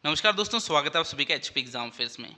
नमस्कार दोस्तों, स्वागत है आप सभी का एचपी एग्जाम फेयर्स में।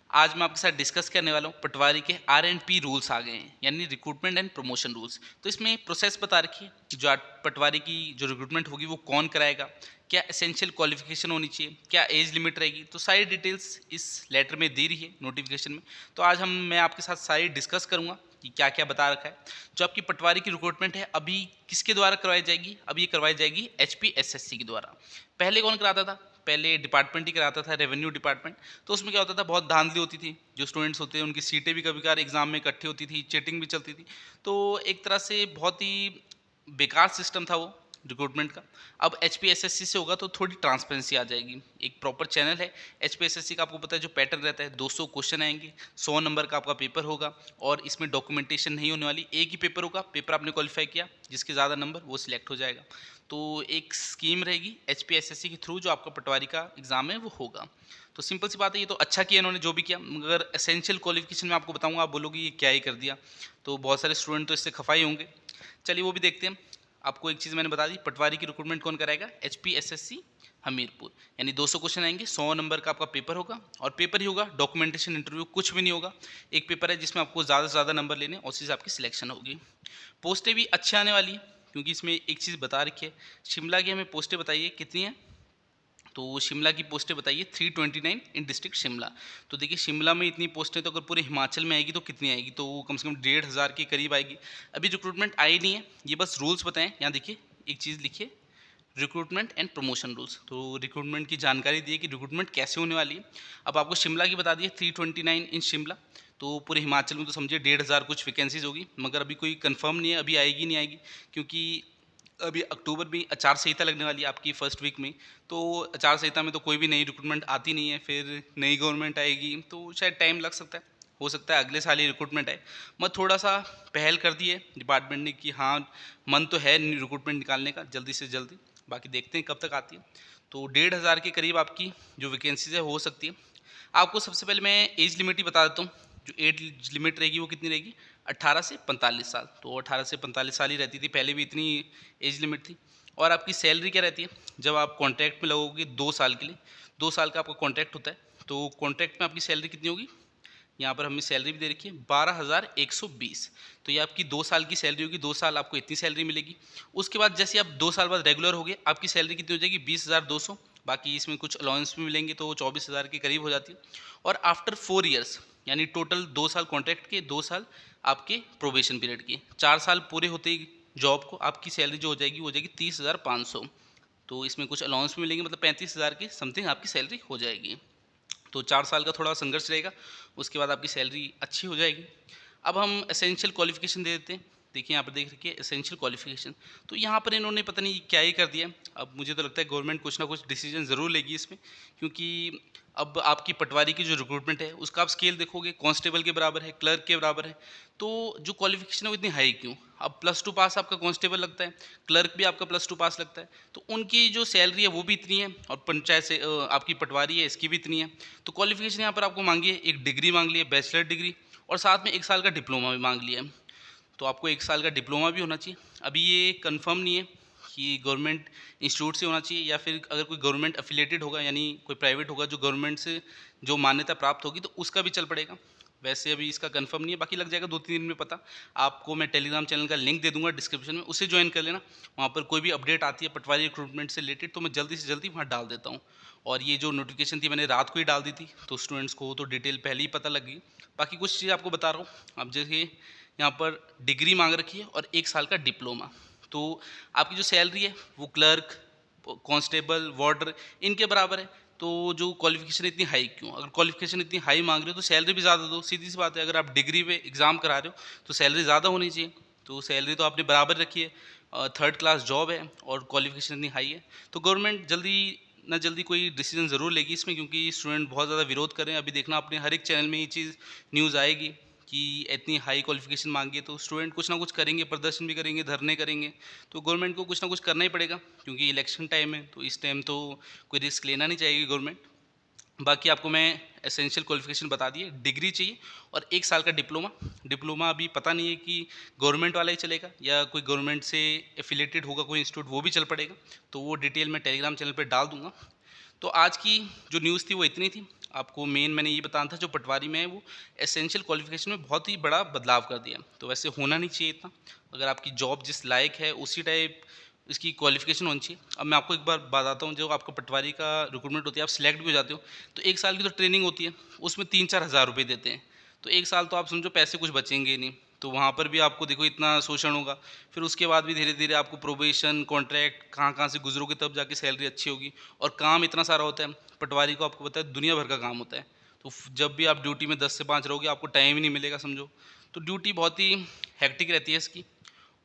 आज मैं आपके साथ डिस्कस करने वाला हूँ पटवारी के आर एंड पी रूल्स आ गए हैं, यानी रिक्रूटमेंट एंड प्रमोशन रूल्स। तो इसमें प्रोसेस बता रखी है कि जो पटवारी की जो रिक्रूटमेंट होगी वो कौन कराएगा, क्या एसेंशियल क्वालिफिकेशन होनी चाहिए, क्या एज लिमिट रहेगी। तो सारी डिटेल्स इस लेटर में दे रही है, नोटिफिकेशन में। तो आज मैं आपके साथ सारी डिस्कस करूँगा कि क्या क्या बता रखा है। जो आपकी पटवारी की रिक्रूटमेंट है अभी किसके द्वारा करवाई जाएगी, अभी ये करवाई जाएगी HPSSC के द्वारा। पहले कौन कराता था? पहले डिपार्टमेंट ही कराता था, रेवेन्यू डिपार्टमेंट। तो उसमें क्या होता था, बहुत धांधली होती थी। जो स्टूडेंट्स होते हैं उनकी सीटें भी कभी कभार एग्जाम में इकट्ठी होती थी, चीटिंग भी चलती थी। तो एक तरह से बहुत ही बेकार सिस्टम था वो रिक्रूटमेंट का। अब HPSSC से होगा तो थोड़ी ट्रांसपेरेंसी आ जाएगी, एक प्रॉपर चैनल है। HPSSC का आपको पता है जो पैटर्न रहता है, 200 क्वेश्चन आएंगे, 100 नंबर का आपका पेपर होगा और इसमें डॉक्यूमेंटेशन नहीं होने वाली। एक ही पेपर होगा, पेपर आपने क्वालिफाई किया, जिसके ज़्यादा नंबर वो सिलेक्ट हो जाएगा। तो एक स्कीम रहेगी HPSSC के थ्रू, जो आपका पटवारी का एग्ज़ाम है वो होगा। तो सिंपल सी बात है, ये तो अच्छा किया इन्होंने जो भी किया। मगर एसेंशियल क्वालिफिकेशन में आपको बताऊंगा, आप बोलोगे ये क्या ही कर दिया। तो बहुत सारे स्टूडेंट तो इससे खफा ही होंगे। चलिए वो भी देखते हैं। आपको एक चीज़ मैंने बता दी, पटवारी की रिक्रूटमेंट कौन कराएगा? HPSSC हमीरपुर। यानी 200 क्वेश्चन आएंगे, 100 नंबर का आपका पेपर होगा और पेपर ही होगा, डॉक्यूमेंटेशन इंटरव्यू कुछ भी नहीं होगा। एक पेपर है जिसमें आपको ज़्यादा से ज़्यादा नंबर लेने, उसी से आपकी सिलेक्शन होगी। पोस्टें भी अच्छी आने वाली हैं, क्योंकि इसमें एक चीज़ बता रखी है। शिमला की हमें पोस्टें बताइए कितनी हैं। तो शिमला की पोस्टें बताइए 329 इन डिस्ट्रिक्ट शिमला। तो देखिए शिमला में इतनी पोस्टें, तो अगर पूरे हिमाचल में आएगी तो कितनी आएगी? तो कम से कम 1,500 के करीब आएगी। अभी रिक्रूटमेंट आई नहीं है, ये बस रूल्स बताएं। यहाँ देखिए एक चीज़ लिखिए, रिक्रूटमेंट एंड प्रमोशन रूल्स। तो रिक्रूटमेंट की जानकारी दी है कि रिक्रूटमेंट कैसे होने वाली है। अब आपको शिमला की बता दी है 329 इन शिमला। तो पूरे हिमाचल में तो समझिए 1,500 कुछ वैकेंसीज होगी, मगर अभी कोई कंफर्म नहीं है, अभी आएगी नहीं आएगी। क्योंकि अभी अक्टूबर में आचार संहिता लगने वाली है आपकी फर्स्ट वीक में। तो आचार संहिता में तो कोई भी नई रिक्रूटमेंट आती नहीं है, फिर नई गवर्नमेंट आएगी तो शायद टाइम लग सकता है। हो सकता है अगले साल ही रिक्रूटमेंट आए। मैं थोड़ा सा पहल कर दी है डिपार्टमेंट ने कि हाँ, मन तो है रिक्रूटमेंट निकालने का जल्दी से जल्दी। बाकी देखते हैं कब तक आती है। तो 1,500 के करीब आपकी जो वैकेंसीज है हो सकती है। आपको सबसे पहले मैं एज लिमिट ही बता देता हूँ। जो एज लिमिट रहेगी वो कितनी रहेगी? 18 से 45 साल। तो 18 से 45 साल ही रहती थी पहले भी, इतनी एज लिमिट थी। और आपकी सैलरी क्या रहती है? जब आप कॉन्ट्रैक्ट में लगोगे 2 साल के लिए, 2 साल का आपका कॉन्ट्रैक्ट होता है, तो कॉन्ट्रैक्ट में आपकी सैलरी कितनी होगी? यहाँ पर हमें सैलरी भी दे रखी है 12,120। तो ये आपकी 2 साल की सैलरी होगी, 2 साल आपको इतनी सैलरी मिलेगी। उसके बाद जैसे आप 2 साल बाद रेगुलर हो गए, आपकी सैलरी कितनी हो जाएगी? 20,200। बाकी इसमें कुछ अलाउंस भी मिलेंगे तो 24,000 के करीब हो जाती है। और आफ्टर 4 ईयर्स, यानी टोटल 2 साल कॉन्ट्रैक्ट के, 2 साल आपके प्रोबेशन पीरियड के, 4 साल पूरे होते ही जॉब को, आपकी सैलरी जो हो जाएगी वो हो जाएगी 30,500। तो इसमें कुछ अलाउंस भी मिलेंगे, मतलब 35,000 के समथिंग आपकी सैलरी हो जाएगी। तो 4 साल का थोड़ा संघर्ष रहेगा, उसके बाद आपकी सैलरी अच्छी हो जाएगी। अब हम एसेंशियल क्वालिफिकेशन दे देते हैं। देखिए यहाँ पर देख रखिए एसेंशियल क्वालिफिकेशन। तो यहाँ पर इन्होंने पता नहीं क्या ही कर दिया। अब मुझे तो लगता है गवर्नमेंट कुछ ना कुछ डिसीजन ज़रूर लेगी इसमें, क्योंकि अब आपकी पटवारी की जो रिक्रूटमेंट है उसका आप स्केल देखोगे, कांस्टेबल के बराबर है, क्लर्क के बराबर है। तो जो क्वालिफिकेशन है वो इतनी हाई क्यों? अब +2 पास आपका कांस्टेबल लगता है, क्लर्क भी आपका +2 पास लगता है, तो उनकी जो सैलरी है वो भी इतनी है, और पंचायत से आपकी पटवारी है इसकी भी इतनी है। तो क्वालिफिकेशन यहाँ पर आपको मांगी है, एक डिग्री मांग ली है, बैचलर डिग्री, और साथ में 1 साल का डिप्लोमा भी मांग लिया है। तो आपको 1 साल का डिप्लोमा भी होना चाहिए। अभी ये कंफर्म नहीं है कि गवर्नमेंट इंस्टीट्यूट से होना चाहिए या फिर अगर कोई गवर्नमेंट एफिलिएटेड होगा, यानी कोई प्राइवेट होगा जो गवर्नमेंट से जो मान्यता प्राप्त होगी, तो उसका भी चल पड़ेगा। वैसे अभी इसका कंफर्म नहीं है, बाकी लग जाएगा 2-3 दिन में पता। आपको मैं टेलीग्राम चैनल का लिंक दे दूंगा डिस्क्रिप्शन में, उसे ज्वाइन कर लेना। वहाँ पर कोई भी अपडेट आती है पटवारी रिक्रूटमेंट से रिलेटेड तो मैं जल्दी से जल्दी वहाँ डाल देता हूँ। और ये जो नोटिफिकेशन थी मैंने रात को ही डाल दी थी, तो स्टूडेंट्स को तो डिटेल पहले ही पता लग गई। बाकी कुछ चीज़ आपको बता रहा हूँ। अब जैसे यहाँ पर डिग्री मांग रखी है और 1 साल का डिप्लोमा। तो आपकी जो सैलरी है वो क्लर्क, कांस्टेबल, वार्डर इनके बराबर है। तो जो क्वालिफिकेशन इतनी हाई क्यों? अगर क्वालिफिकेशन इतनी हाई मांग रहे हो तो सैलरी भी ज़्यादा दो, सीधी सी बात है। अगर आप डिग्री पे एग्ज़ाम करा रहे हो तो सैलरी ज़्यादा होनी चाहिए। तो सैलरी तो आपने बराबर रखी है, 3rd क्लास जॉब है और क्वालिफिकेशन इतनी हाई है। तो गवर्नमेंट जल्दी ना जल्दी कोई डिसीजन ज़रूर लेगी इसमें, क्योंकि स्टूडेंट बहुत ज़्यादा विरोध कर रहे हैं। अभी देखना आपने हर एक चैनल में ये चीज़ न्यूज़ आएगी कि इतनी हाई क्वालिफिकेशन मांगी है, तो स्टूडेंट कुछ ना कुछ करेंगे, प्रदर्शन भी करेंगे, धरने करेंगे। तो गवर्नमेंट को कुछ ना कुछ करना ही पड़ेगा, क्योंकि इलेक्शन टाइम है, तो इस टाइम तो कोई रिस्क लेना नहीं चाहेगी गवर्नमेंट। बाकी आपको मैं एसेंशियल क्वालिफिकेशन बता दिए, डिग्री चाहिए और 1 साल का डिप्लोमा। डिप्लोमा अभी पता नहीं है कि गवर्नमेंट वाला ही चलेगा या कोई गवर्नमेंट से एफिलेटेड होगा कोई इंस्टीट्यूट, वो भी चल पड़ेगा। तो वो डिटेल मैं टेलीग्राम चैनल पे डाल दूंगा। तो आज की जो न्यूज़ थी वो इतनी थी। आपको मेन मैंने ये बताना था, जो पटवारी में है वो एसेंशियल क्वालिफ़िकेशन में बहुत ही बड़ा बदलाव कर दिया। तो वैसे होना नहीं चाहिए इतना। अगर आपकी जॉब जिस लायक है उसी टाइप इसकी क्वालिफ़िकेशन होनी चाहिए। अब मैं आपको एक बार बताता हूँ, जो आपका पटवारी का रिक्रूटमेंट होती है, आप सिलेक्ट भी हो जाते हो, तो 1 साल की तो ट्रेनिंग होती है, उसमें 3-4 हज़ार रुपए देते हैं। तो 1 साल तो आप समझो पैसे कुछ बचेंगे ही नहीं। तो वहाँ पर भी आपको देखो इतना शोषण होगा। फिर उसके बाद भी धीरे-धीरे आपको प्रोबेशन, कॉन्ट्रैक्ट कहाँ-कहाँ से गुज़रोगे तब जाके सैलरी अच्छी होगी, और काम इतना सारा होता है। पटवारी को आपको पता है दुनिया भर का काम होता है। तो जब भी आप ड्यूटी में 10 से 5 रहोगे, आपको टाइम ही नहीं मिलेगा समझो। तो ड्यूटी बहुत ही हेक्टिक रहती है इसकी।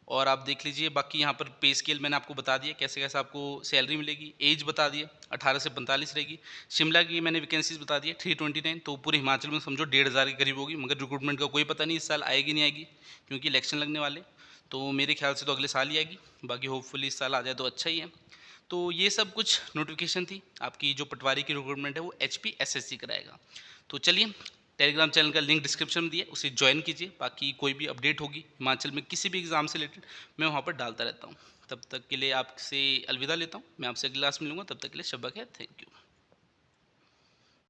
और आप देख लीजिए, बाकी यहाँ पर पे स्केल मैंने आपको बता दिया कैसे-कैसे आपको सैलरी मिलेगी। एज बता दिया 18 से 45 रहेगी। शिमला की मैंने वैकेंसीज़ बता दी है 329, तो पूरे हिमाचल में समझो 1,500 के करीब होगी, मगर रिक्रूटमेंट का कोई पता नहीं इस साल आएगी नहीं आएगी, क्योंकि इलेक्शन लगने वाले। तो मेरे ख्याल से तो अगले साल ही आएगी, बाकी होपफुली इस साल आ जाए तो अच्छा ही है। तो ये सब कुछ नोटिफ़िकेशन थी। आपकी जो पटवारी की रिक्रूटमेंट है वो एचपीएसएससी कराएगा। तो चलिए, टेलीग्राम चैनल का लिंक डिस्क्रिप्शन में दिया है, उसे ज्वाइन कीजिए। बाकी कोई भी अपडेट होगी हिमाचल में किसी भी एग्ज़ाम से रिलेटेड, मैं वहाँ पर डालता रहता हूँ। तब तक के लिए आपसे अलविदा लेता हूँ। मैं आपसे अगली क्लास में मिलूँगा, तब तक के लिए शब्बा खैर, थैंक यू।